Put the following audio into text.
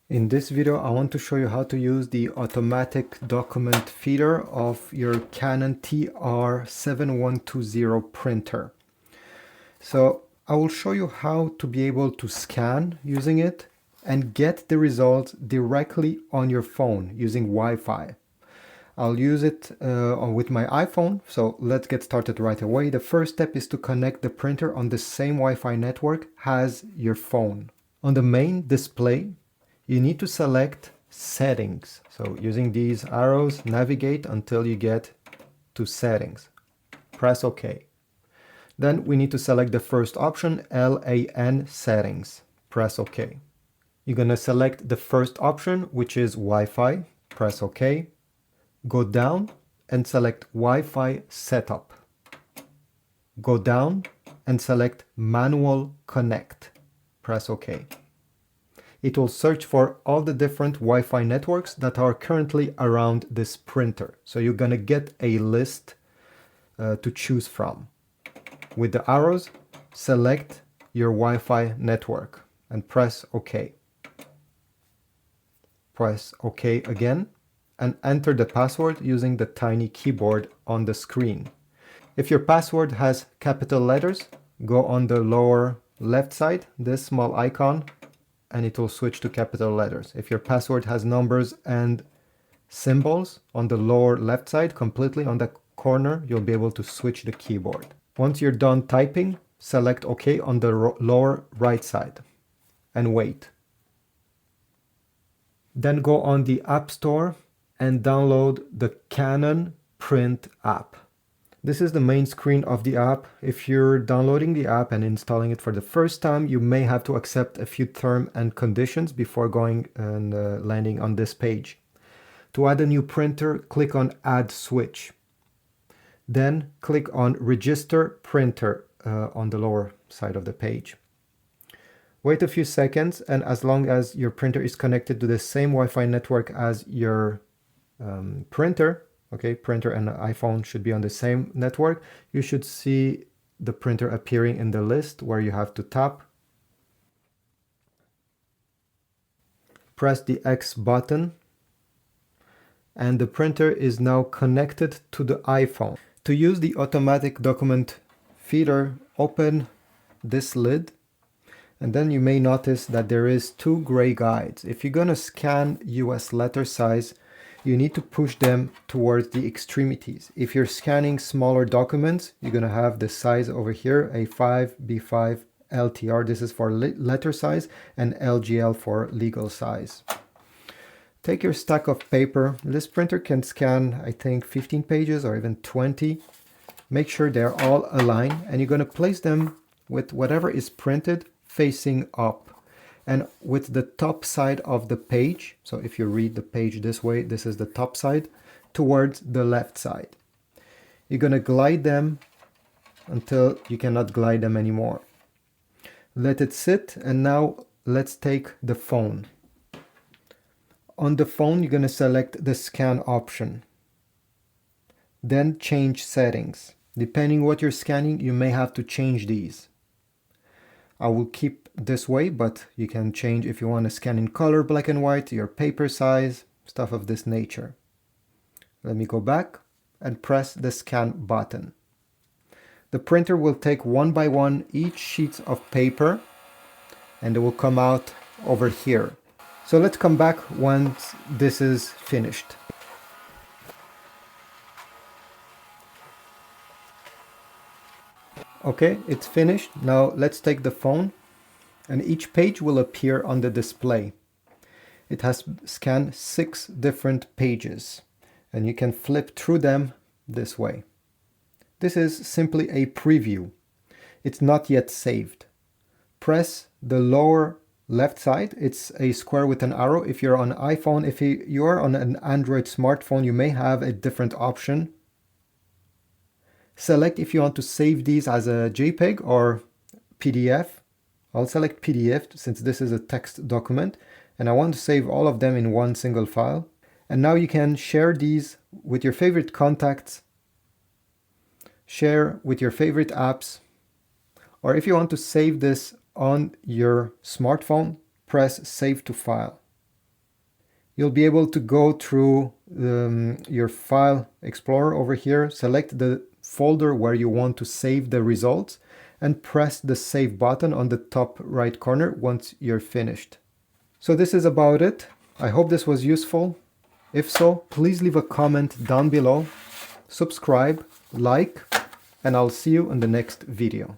In this video, I want to show you how to use the automatic document feeder of your Canon TR7120 printer. So I will show you how to be able to scan using it and get the results directly on your phone using Wi-Fi. I'll use it with my iPhone, so let's get started right away. The first step is to connect the printer on the same Wi-Fi network as your phone. On the main display, you need to select settings. So using these arrows, navigate until you get to settings. Press OK. Then we need to select the first option, LAN settings. Press OK. You're going to select the first option, which is Wi-Fi. Press OK. Go down and select Wi-Fi setup. Go down and select manual connect. Press OK. It will search for all the different Wi-Fi networks that are currently around this printer. So you're going to get a list to choose from. With the arrows, select your Wi-Fi network and press OK. Press OK again and enter the password using the tiny keyboard on the screen. If your password has capital letters, go on the lower left side, this small icon, and it will switch to capital letters. If your password has numbers and symbols on the lower left side, completely on the corner, you'll be able to switch the keyboard. Once you're done typing, select OK on the lower right side and wait. Then go on the App Store and download the Canon Print app. This is the main screen of the app. If you're downloading the app and installing it for the first time, you may have to accept a few terms and conditions before going and landing on this page. To add a new printer, click on Add Switch. Then click on Register Printer on the lower side of the page. Wait a few seconds, and as long as your printer is connected to the same Wi-Fi network as your printer, okay, printer and iPhone should be on the same network, you should see the printer appearing in the list where you have to tap. Press the X button, and the printer is now connected to the iPhone. To use the automatic document feeder, open this lid, and then you may notice that there is two gray guides. If you're going to scan US letter size, you need to push them towards the extremities. If you're scanning smaller documents, you're going to have the size over here, A5, B5, LTR. This is for letter size, and LGL for legal size. Take your stack of paper. This printer can scan, I think, 15 pages or even 20. Make sure they're all aligned, and you're going to place them with whatever is printed facing up and with the top side of the page. So if you read the page this way, this is the top side, towards the left side. You're going to glide them until you cannot glide them anymore. Let it sit, and now let's take the phone. On the phone, you're going to select the scan option. Then change settings. Depending what you're scanning, you may have to change these. I will keep this way, but you can change if you want to scan in color, black and white, your paper size, stuff of this nature. Let me go back and press the scan button. The printer will take one by one each sheet of paper, and it will come out over here. So let's come back once this is finished. Okay, it's finished. Now let's take the phone, and each page will appear on the display. It has scanned 6 different pages, and you can flip through them this way. This is simply a preview. It's not yet saved. Press the lower left side. It's a square with an arrow. If you're on iPhone, if you are on an Android smartphone, you may have a different option. Select if you want to save these as a JPEG or PDF. I'll select PDF since this is a text document, and I want to save all of them in one single file. And now you can share these with your favorite contacts, share with your favorite apps, or if you want to save this on your smartphone, press Save to File. you'll be able to go through your file explorer over here, select the folder where you want to save the results, and press the save button on the top right corner once you're finished. So this is about it. I hope this was useful. If so, please leave a comment down below, subscribe, like, and I'll see you in the next video.